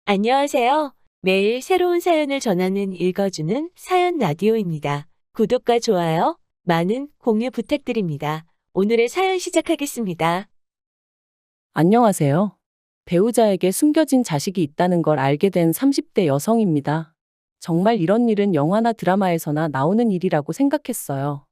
안녕하세요. 매일 새로운 사연을 전하는 읽어주는 사연 라디오입니다. 구독과 좋아요, 많은 공유 부탁드립니다. 오늘의 사연 시작하겠습니다. 안녕하세요. 배우자에게 숨겨진 자식이 있다는 걸 알게 된 30대 여성입니다. 정말 이런 일은 영화나 드라마에서나 나오는 일이라고 생각했어요.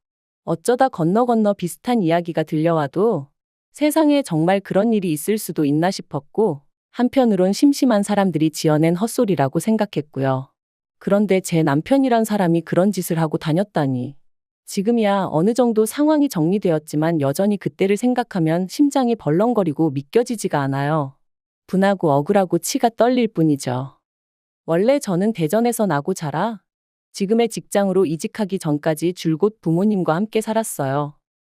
어쩌다 건너 비슷한 이야기가 들려와도 세상에 정말 그런 일이 있을 수도 있나 싶었고, 한편으론 심심한 사람들이 지어낸 헛소리라고 생각했고요. 그런데 제 남편이란 사람이 그런 짓을 하고 다녔다니. 지금이야 어느 정도 상황이 정리되었지만 여전히 그때를 생각하면 심장이 벌렁거리고 믿겨지지가 않아요. 분하고 억울하고 치가 떨릴 뿐이죠. 원래 저는 대전에서 나고 자라 지금의 직장으로 이직하기 전까지 줄곧 부모님과 함께 살았어요.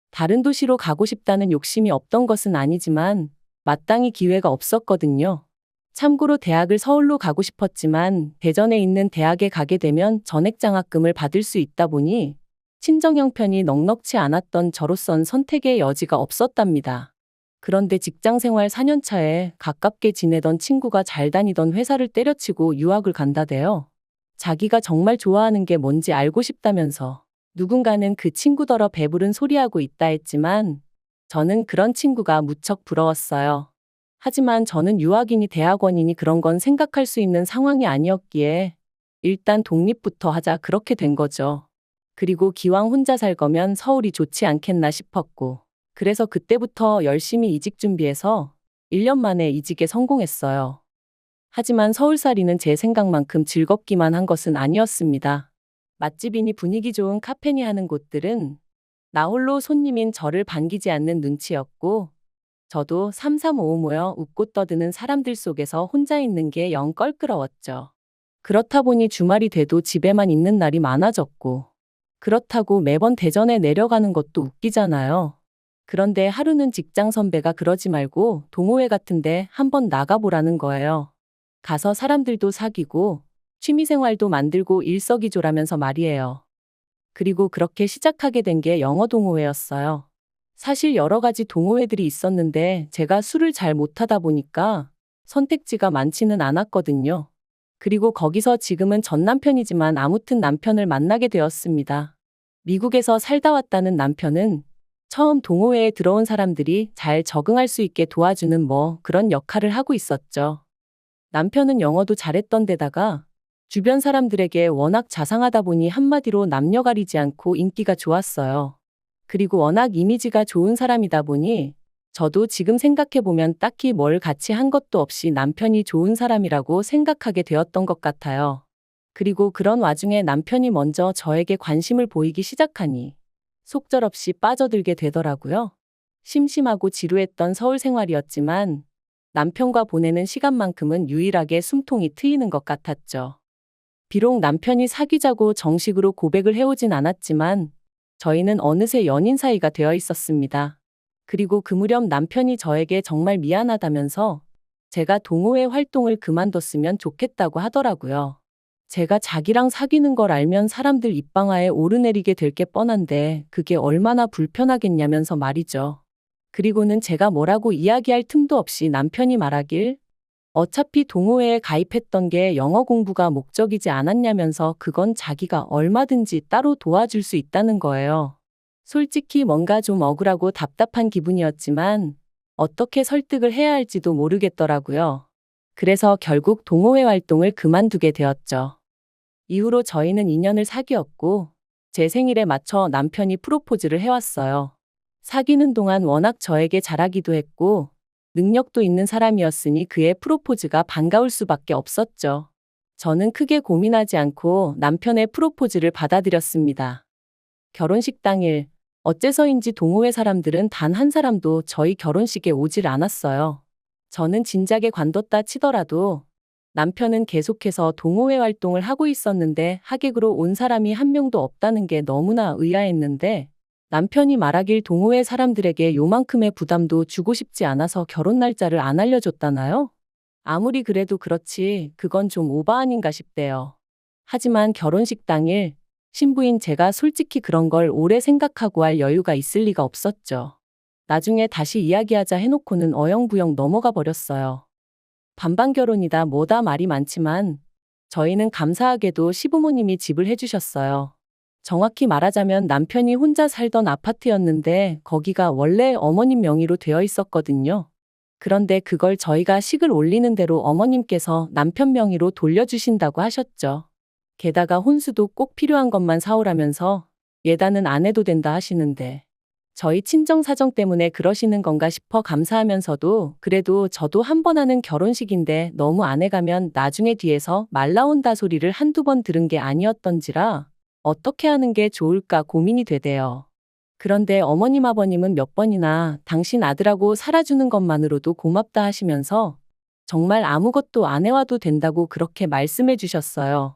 다른 도시로 가고 싶다는 욕심이 없던 것은 아니지만 마땅히 기회가 없었거든요. 참고로 대학을 서울로 가고 싶었지만 대전에 있는 대학에 가게 되면 전액장학금을 받을 수 있다 보니 친정 형편이 넉넉치 않았던 저로선 선택의 여지가 없었답니다. 그런데 직장 생활 4년 차에 가깝게 지내던 친구가 잘 다니던 회사를 때려치고 유학을 간다대요. 자기가 정말 좋아하는 게 뭔지 알고 싶다면서 누군가는 그 친구더러 배부른 소리하고 있다 했지만 저는 그런 친구가 무척 부러웠어요. 하지만 저는 유학이니 대학원이니 그런 건 생각할 수 있는 상황이 아니었기에 일단 독립부터 하자 그렇게 된 거죠. 그리고 기왕 혼자 살 거면 서울이 좋지 않겠나 싶었고, 그래서 그때부터 열심히 이직 준비해서 1년 만에 이직에 성공했어요. 하지만 서울살이는 제 생각만큼 즐겁기만 한 것은 아니었습니다. 맛집이니 분위기 좋은 카페니 하는 곳들은 나 홀로 손님인 저를 반기지 않는 눈치였고, 저도 삼삼오오 모여 웃고 떠드는 사람들 속에서 혼자 있는 게 영 껄끄러웠죠. 그렇다 보니 주말이 돼도 집에만 있는 날이 많아졌고, 그렇다고 매번 대전에 내려가는 것도 웃기잖아요. 그런데 하루는 직장 선배가 그러지 말고 동호회 같은데 한번 나가보라는 거예요. 가서 사람들도 사귀고 취미생활도 만들고 일석이조라면서 말이에요. 그리고 그렇게 시작하게 된 게 영어 동호회였어요. 사실 여러 가지 동호회들이 있었는데 제가 술을 잘 못하다 보니까 선택지가 많지는 않았거든요. 그리고 거기서 지금은 전 남편이지만 아무튼 남편을 만나게 되었습니다. 미국에서 살다 왔다는 남편은 처음 동호회에 들어온 사람들이 잘 적응할 수 있게 도와주는 그런 역할을 하고 있었죠. 남편은 영어도 잘했던 데다가 주변 사람들에게 워낙 자상하다 보니 한마디로 남녀 가리지 않고 인기가 좋았어요. 그리고 워낙 이미지가 좋은 사람이다 보니 저도 지금 생각해보면 딱히 뭘 같이 한 것도 없이 남편이 좋은 사람이라고 생각하게 되었던 것 같아요. 그리고 그런 와중에 남편이 먼저 저에게 관심을 보이기 시작하니 속절없이 빠져들게 되더라고요. 심심하고 지루했던 서울 생활이었지만 남편과 보내는 시간만큼은 유일하게 숨통이 트이는 것 같았죠. 비록 남편이 사귀자고 정식으로 고백을 해오진 않았지만 저희는 어느새 연인 사이가 되어 있었습니다. 그리고 그 무렵 남편이 저에게 정말 미안하다면서 제가 동호회 활동을 그만뒀으면 좋겠다고 하더라고요. 제가 자기랑 사귀는 걸 알면 사람들 입방아에 오르내리게 될 게 뻔한데 그게 얼마나 불편하겠냐면서 말이죠. 그리고는 제가 뭐라고 이야기할 틈도 없이 남편이 말하길 어차피 동호회에 가입했던 게 영어 공부가 목적이지 않았냐면서 그건 자기가 얼마든지 따로 도와줄 수 있다는 거예요. 솔직히 뭔가 좀 억울하고 답답한 기분이었지만 어떻게 설득을 해야 할지도 모르겠더라고요. 그래서 결국 동호회 활동을 그만두게 되었죠. 이후로 저희는 2년을 사귀었고 제 생일에 맞춰 남편이 프로포즈를 해왔어요. 사귀는 동안 워낙 저에게 잘하기도 했고 능력도 있는 사람이었으니 그의 프로포즈가 반가울 수밖에 없었죠. 저는 크게 고민하지 않고 남편의 프로포즈를 받아들였습니다. 결혼식 당일 어째서인지 동호회 사람들은 단 한 사람도 저희 결혼식에 오질 않았어요. 저는 진작에 관뒀다 치더라도 남편은 계속해서 동호회 활동을 하고 있었는데 하객으로 온 사람이 한 명도 없다는 게 너무나 의아했는데 남편이 말하길 동호회 사람들에게 요만큼의 부담도 주고 싶지 않아서 결혼 날짜를 안 알려줬다나요? 아무리 그래도 그렇지 그건 좀 오바 아닌가 싶대요. 하지만 결혼식 당일 신부인 제가 솔직히 그런 걸 오래 생각하고 할 여유가 있을 리가 없었죠. 나중에 다시 이야기하자 해놓고는 어영부영 넘어가 버렸어요. 반반 결혼이다 뭐다 말이 많지만 저희는 감사하게도 시부모님이 집을 해주셨어요. 정확히 말하자면 남편이 혼자 살던 아파트였는데 거기가 원래 어머님 명의로 되어 있었거든요. 그런데 그걸 저희가 식을 올리는 대로 어머님께서 남편 명의로 돌려주신다고 하셨죠. 게다가 혼수도 꼭 필요한 것만 사오라면서 예단은 안 해도 된다 하시는데 저희 친정 사정 때문에 그러시는 건가 싶어 감사하면서도 그래도 저도 한 번 하는 결혼식인데 너무 안 해가면 나중에 뒤에서 말 나온다 소리를 한두 번 들은 게 아니었던지라 어떻게 하는 게 좋을까 고민이 되대요. 그런데 어머님 아버님은 몇 번이나 당신 아들하고 살아주는 것만으로도 고맙다 하시면서 정말 아무것도 안 해와도 된다고 그렇게 말씀해 주셨어요.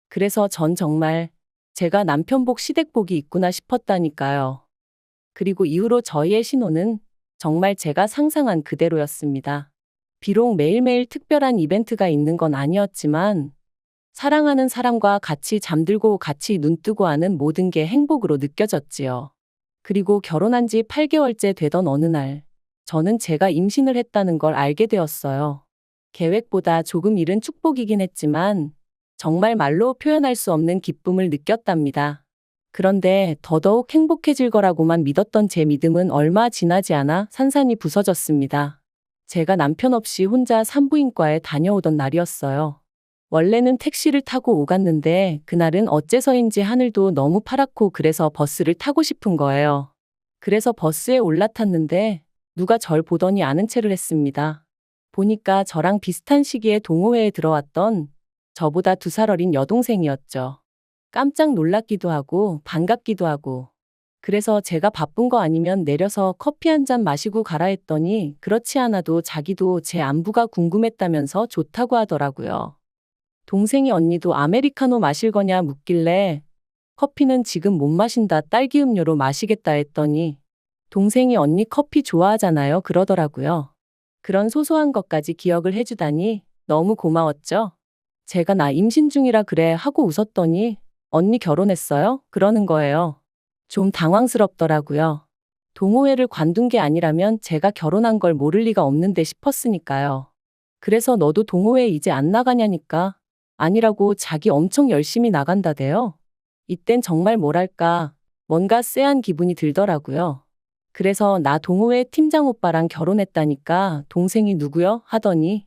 그래서 전 정말 제가 남편복 시댁복이 있구나 싶었다니까요. 그리고 이후로 저희의 신혼은 정말 제가 상상한 그대로였습니다. 비록 매일매일 특별한 이벤트가 있는 건 아니었지만 사랑하는 사람과 같이 잠들고 같이 눈뜨고 하는 모든 게 행복으로 느껴졌지요. 그리고 결혼한 지 8개월째 되던 어느 날 저는 제가 임신을 했다는 걸 알게 되었어요. 계획보다 조금 이른 축복이긴 했지만 정말 말로 표현할 수 없는 기쁨을 느꼈답니다. 그런데 더더욱 행복해질 거라고만 믿었던 제 믿음은 얼마 지나지 않아 산산이 부서졌습니다. 제가 남편 없이 혼자 산부인과에 다녀오던 날이었어요. 원래는 택시를 타고 오갔는데 그날은 어째서인지 하늘도 너무 파랗고 그래서 버스를 타고 싶은 거예요. 그래서 버스에 올라탔는데 누가 절 보더니 아는 체를 했습니다. 보니까 저랑 비슷한 시기에 동호회에 들어왔던 저보다 2살 어린 여동생이었죠. 깜짝 놀랐기도 하고 반갑기도 하고 그래서 제가 바쁜 거 아니면 내려서 커피 한 잔 마시고 가라 했더니 그렇지 않아도 자기도 제 안부가 궁금했다면서 좋다고 하더라고요. 동생이 언니도 아메리카노 마실 거냐 묻길래 커피는 지금 못 마신다 딸기 음료로 마시겠다 했더니 동생이 언니 커피 좋아하잖아요 그러더라고요. 그런 소소한 것까지 기억을 해주다니 너무 고마웠죠. 제가 나 임신 중이라 그래 하고 웃었더니 언니 결혼했어요? 그러는 거예요. 좀 당황스럽더라고요. 동호회를 관둔 게 아니라면 제가 결혼한 걸 모를 리가 없는데 싶었으니까요. 그래서 너도 동호회 이제 안 나가냐니까 아니라고 자기 엄청 열심히 나간다대요. 이땐 정말 뭐랄까 뭔가 쎄한 기분이 들더라고요. 그래서 나 동호회 팀장 오빠랑 결혼했다니까 동생이 누구요? 하더니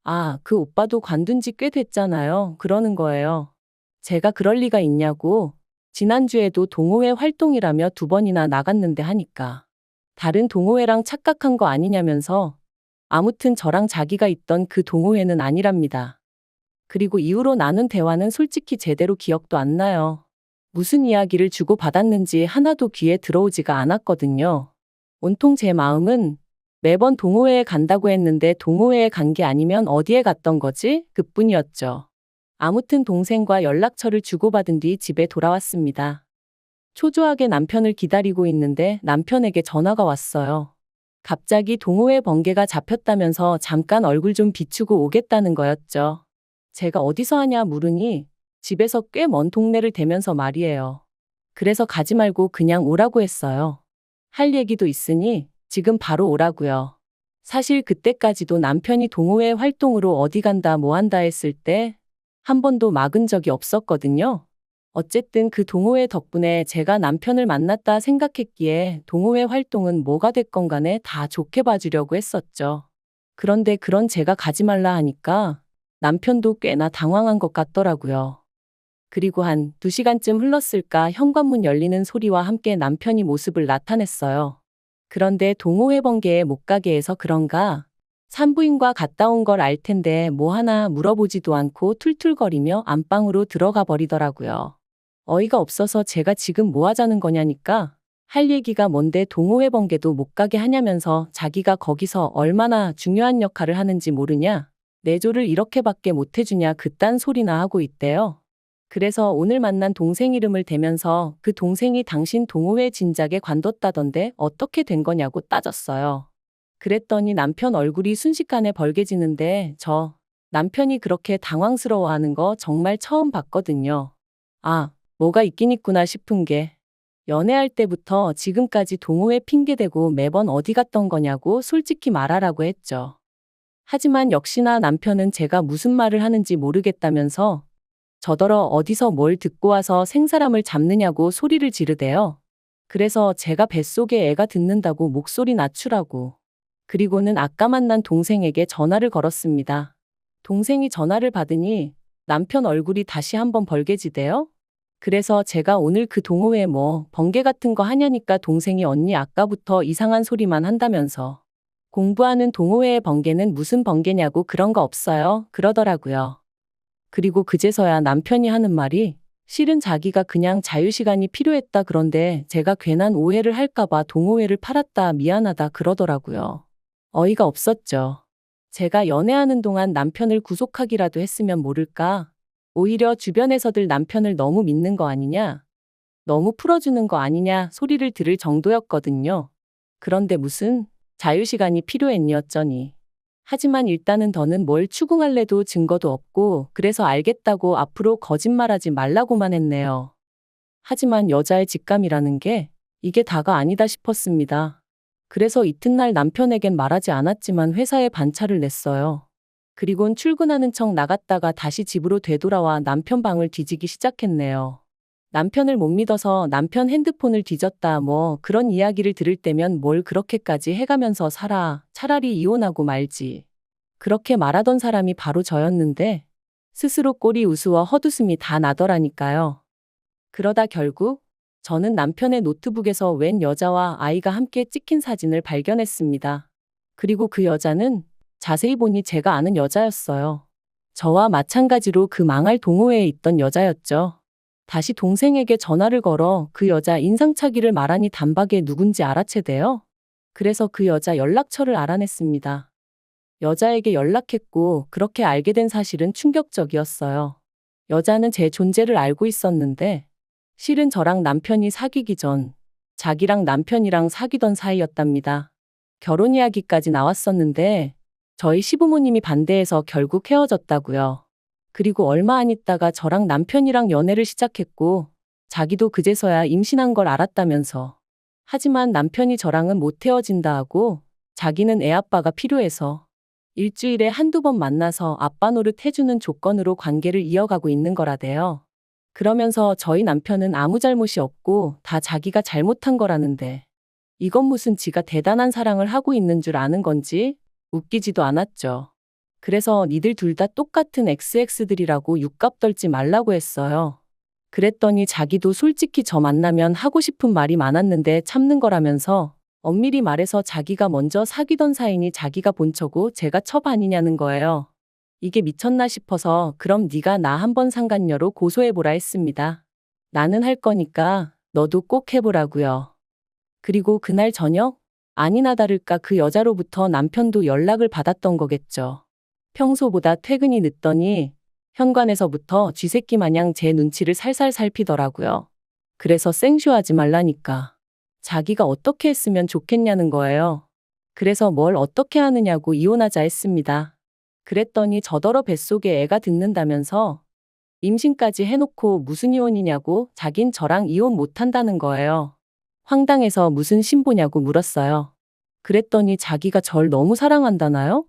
아, 그 오빠도 관둔 지 꽤 됐잖아요. 그러는 거예요. 제가 그럴 리가 있냐고 지난주에도 동호회 활동이라며 2번이나 나갔는데 하니까 다른 동호회랑 착각한 거 아니냐면서 아무튼 저랑 자기가 있던 그 동호회는 아니랍니다. 그리고 이후로 나눈 대화는 솔직히 제대로 기억도 안 나요. 무슨 이야기를 주고받았는지 하나도 귀에 들어오지가 않았거든요. 온통 제 마음은 매번 동호회에 간다고 했는데 동호회에 간 게 아니면 어디에 갔던 거지? 그뿐이었죠. 아무튼 동생과 연락처를 주고받은 뒤 집에 돌아왔습니다. 초조하게 남편을 기다리고 있는데 남편에게 전화가 왔어요. 갑자기 동호회 번개가 잡혔다면서 잠깐 얼굴 좀 비추고 오겠다는 거였죠. 제가 어디서 하냐 물으니 집에서 꽤 먼 동네를 대면서 말이에요. 그래서 가지 말고 그냥 오라고 했어요. 할 얘기도 있으니 지금 바로 오라고요. 사실 그때까지도 남편이 동호회 활동으로 어디 간다 뭐 한다 했을 때 한 번도 막은 적이 없었거든요. 어쨌든 그 동호회 덕분에 제가 남편을 만났다 생각했기에 동호회 활동은 뭐가 됐건 간에 다 좋게 봐주려고 했었죠. 그런데 그런 제가 가지 말라 하니까 남편도 꽤나 당황한 것 같더라고요. 그리고 한 2시간쯤 흘렀을까 현관문 열리는 소리와 함께 남편이 모습을 나타냈어요. 그런데 동호회 번개에 못 가게 해서 그런가 산부인과 갔다 온 걸 알 텐데 뭐 하나 물어보지도 않고 툴툴거리며 안방으로 들어가 버리더라고요. 어이가 없어서 제가 지금 뭐 하자는 거냐니까 할 얘기가 뭔데 동호회 번개도 못 가게 하냐면서 자기가 거기서 얼마나 중요한 역할을 하는지 모르냐 내조를 이렇게밖에 못 해주냐 그딴 소리나 하고 있대요. 그래서 오늘 만난 동생 이름을 대면서 그 동생이 당신 동호회 진작에 관뒀다던데 어떻게 된 거냐고 따졌어요. 그랬더니 남편 얼굴이 순식간에 벌개지는데 남편이 그렇게 당황스러워하는 거 정말 처음 봤거든요. 아, 뭐가 있긴 있구나 싶은 게 연애할 때부터 지금까지 동호회 핑계대고 매번 어디 갔던 거냐고 솔직히 말하라고 했죠. 하지만 역시나 남편은 제가 무슨 말을 하는지 모르겠다면서 저더러 어디서 뭘 듣고 와서 생사람을 잡느냐고 소리를 지르대요. 그래서 제가 뱃속에 애가 듣는다고 목소리 낮추라고. 그리고는 아까 만난 동생에게 전화를 걸었습니다. 동생이 전화를 받으니 남편 얼굴이 다시 한번 벌개지대요. 그래서 제가 오늘 그 동호회 뭐 번개 같은 거 하냐니까 동생이 언니 아까부터 이상한 소리만 한다면서 공부하는 동호회의 번개는 무슨 번개냐고 그런 거 없어요 그러더라고요. 그리고 그제서야 남편이 하는 말이 실은 자기가 그냥 자유시간이 필요했다 그런데 제가 괜한 오해를 할까봐 동호회를 팔았다 미안하다 그러더라고요. 어이가 없었죠. 제가 연애하는 동안 남편을 구속하기라도 했으면 모를까? 오히려 주변에서들 남편을 너무 믿는 거 아니냐? 너무 풀어주는 거 아니냐 소리를 들을 정도였거든요. 그런데 무슨 자유시간이 필요했니 어쩌니. 하지만 일단은 더는 뭘 추궁할래도 증거도 없고 그래서 알겠다고 앞으로 거짓말하지 말라고만 했네요. 하지만 여자의 직감이라는 게 이게 다가 아니다 싶었습니다. 그래서 이튿날 남편에겐 말하지 않았지만 회사에 반차를 냈어요. 그리곤 출근하는 척 나갔다가 다시 집으로 되돌아와 남편 방을 뒤지기 시작했네요. 남편을 못 믿어서 남편 핸드폰을 뒤졌다 뭐 그런 이야기를 들을 때면 뭘 그렇게까지 해가면서 살아. 차라리 이혼하고 말지. 그렇게 말하던 사람이 바로 저였는데 스스로 꼴이 우스워 헛웃음이 다 나더라니까요. 그러다 결국 저는 남편의 노트북에서 웬 여자와 아이가 함께 찍힌 사진을 발견했습니다. 그리고 그 여자는 자세히 보니 제가 아는 여자였어요. 저와 마찬가지로 그 망할 동호회에 있던 여자였죠. 다시 동생에게 전화를 걸어 그 여자 인상착의를 말하니 단박에 누군지 알아채대요. 그래서 그 여자 연락처를 알아냈습니다. 여자에게 연락했고 그렇게 알게 된 사실은 충격적이었어요. 여자는 제 존재를 알고 있었는데 실은 저랑 남편이 사귀기 전 자기랑 남편이랑 사귀던 사이였답니다. 결혼 이야기까지 나왔었는데 저희 시부모님이 반대해서 결국 헤어졌다고요. 그리고 얼마 안 있다가 저랑 남편이랑 연애를 시작했고 자기도 그제서야 임신한 걸 알았다면서. 하지만 남편이 저랑은 못 헤어진다 하고 자기는 애 아빠가 필요해서 일주일에 한두 번 만나서 아빠 노릇 해주는 조건으로 관계를 이어가고 있는 거라대요. 그러면서 저희 남편은 아무 잘못이 없고 다 자기가 잘못한 거라는데 이건 무슨 지가 대단한 사랑을 하고 있는 줄 아는 건지 웃기지도 않았죠. 그래서 니들 둘 다 똑같은 XX들이라고 육갑 떨지 말라고 했어요. 그랬더니 자기도 솔직히 저 만나면 하고 싶은 말이 많았는데 참는 거라면서 엄밀히 말해서 자기가 먼저 사귀던 사이니 자기가 본처고 제가 첩 아니냐는 거예요. 이게 미쳤나 싶어서 그럼 네가 나 한번 상간녀로 고소해보라 했습니다. 나는 할 거니까 너도 꼭 해보라고요. 그리고 그날 저녁 아니나 다를까 그 여자로부터 남편도 연락을 받았던 거겠죠. 평소보다 퇴근이 늦더니 현관에서부터 쥐새끼 마냥 제 눈치를 살살 살피더라고요. 그래서 생쇼하지 말라니까. 자기가 어떻게 했으면 좋겠냐는 거예요. 그래서 뭘 어떻게 하느냐고 이혼하자 했습니다. 그랬더니 저더러 뱃속에 애가 듣는다면서 임신까지 해놓고 무슨 이혼이냐고 자긴 저랑 이혼 못한다는 거예요. 황당해서 무슨 신보냐고 물었어요. 그랬더니 자기가 절 너무 사랑한다나요?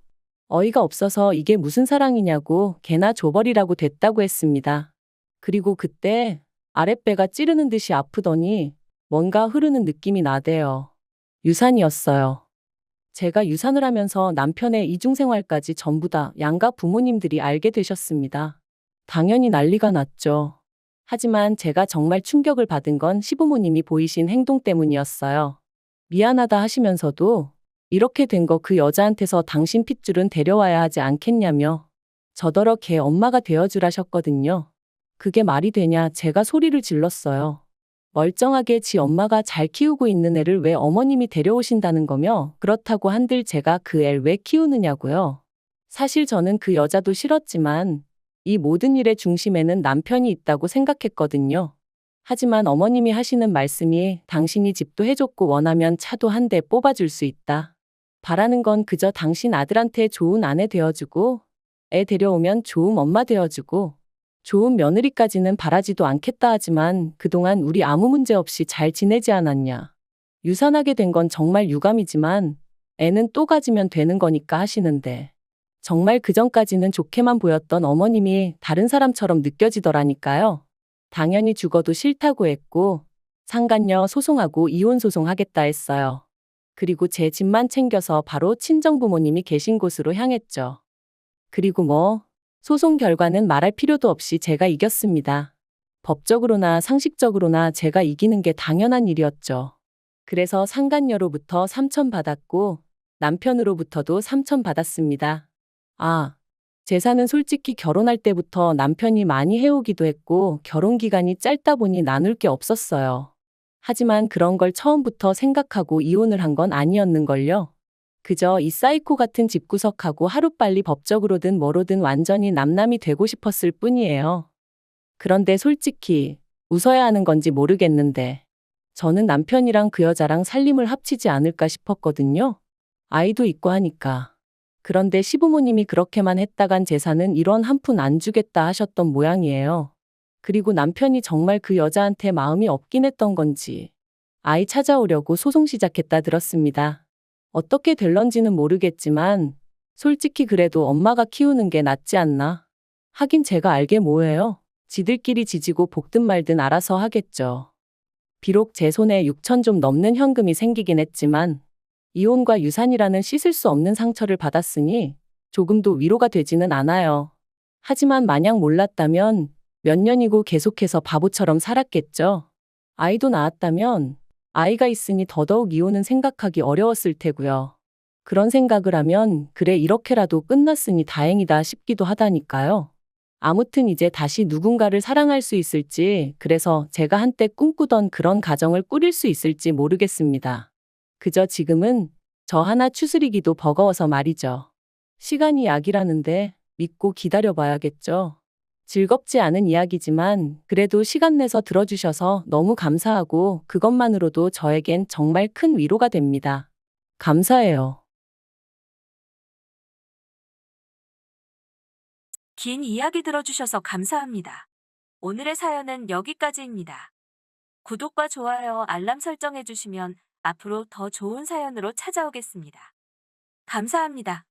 어이가 없어서 이게 무슨 사랑이냐고 개나 줘버리라고 됐다고 했습니다. 그리고 그때 아랫배가 찌르는 듯이 아프더니 뭔가 흐르는 느낌이 나대요. 유산이었어요. 제가 유산을 하면서 남편의 이중생활까지 전부 다 양가 부모님들이 알게 되셨습니다. 당연히 난리가 났죠. 하지만 제가 정말 충격을 받은 건 시부모님이 보이신 행동 때문이었어요. 미안하다 하시면서도 이렇게 된 거 그 여자한테서 당신 핏줄은 데려와야 하지 않겠냐며 저더러 걔 엄마가 되어주라셨거든요. 그게 말이 되냐 제가 소리를 질렀어요. 멀쩡하게 지 엄마가 잘 키우고 있는 애를 왜 어머님이 데려오신다는 거며 그렇다고 한들 제가 그 애를 왜 키우느냐고요. 사실 저는 그 여자도 싫었지만 이 모든 일의 중심에는 남편이 있다고 생각했거든요. 하지만 어머님이 하시는 말씀이 당신이 집도 해줬고 원하면 차도 한 대 뽑아줄 수 있다. 바라는 건 그저 당신 아들한테 좋은 아내 되어주고 애 데려오면 좋은 엄마 되어주고 좋은 며느리까지는 바라지도 않겠다 하지만 그동안 우리 아무 문제 없이 잘 지내지 않았냐. 유산하게 된 건 정말 유감이지만 애는 또 가지면 되는 거니까 하시는데 정말 그전까지는 좋게만 보였던 어머님이 다른 사람처럼 느껴지더라니까요. 당연히 죽어도 싫다고 했고, 상간녀 소송하고 이혼 소송하겠다 했어요. 그리고 제 집만 챙겨서 바로 친정부모님이 계신 곳으로 향했죠. 그리고 소송 결과는 말할 필요도 없이 제가 이겼습니다. 법적으로나 상식적으로나 제가 이기는 게 당연한 일이었죠. 그래서 상간녀로부터 3천 받았고, 남편으로부터도 3천 받았습니다. 재산은 솔직히 결혼할 때부터 남편이 많이 해오기도 했고 결혼 기간이 짧다 보니 나눌 게 없었어요. 하지만 그런 걸 처음부터 생각하고 이혼을 한 건 아니었는걸요. 그저 이 사이코 같은 집구석하고 하루빨리 법적으로든 뭐로든 완전히 남남이 되고 싶었을 뿐이에요. 그런데 솔직히 웃어야 하는 건지 모르겠는데 저는 남편이랑 그 여자랑 살림을 합치지 않을까 싶었거든요. 아이도 있고 하니까. 그런데 시부모님이 그렇게만 했다간 재산은 1원 한 푼 안 주겠다 하셨던 모양이에요. 그리고 남편이 정말 그 여자한테 마음이 없긴 했던 건지 아이 찾아오려고 소송 시작했다 들었습니다. 어떻게 될런지는 모르겠지만 솔직히 그래도 엄마가 키우는 게 낫지 않나? 하긴 제가 알게 뭐예요. 지들끼리 지지고 볶든 말든 알아서 하겠죠. 비록 제 손에 6천 좀 넘는 현금이 생기긴 했지만 이혼과 유산이라는 씻을 수 없는 상처를 받았으니 조금도 위로가 되지는 않아요. 하지만 만약 몰랐다면 몇 년이고 계속해서 바보처럼 살았겠죠. 아이도 낳았다면 아이가 있으니 더더욱 이혼은 생각하기 어려웠을 테고요. 그런 생각을 하면 그래 이렇게라도 끝났으니 다행이다 싶기도 하다니까요. 아무튼 이제 다시 누군가를 사랑할 수 있을지, 그래서 제가 한때 꿈꾸던 그런 가정을 꾸릴 수 있을지 모르겠습니다. 그저 지금은 저 하나 추스리기도 버거워서 말이죠. 시간이 약이라는데 믿고 기다려봐야겠죠. 즐겁지 않은 이야기지만 그래도 시간 내서 들어주셔서 너무 감사하고 그것만으로도 저에겐 정말 큰 위로가 됩니다. 감사해요. 긴 이야기 들어주셔서 감사합니다. 오늘의 사연은 여기까지입니다. 구독과 좋아요, 알람 설정해주시면 앞으로 더 좋은 사연으로 찾아오겠습니다. 감사합니다.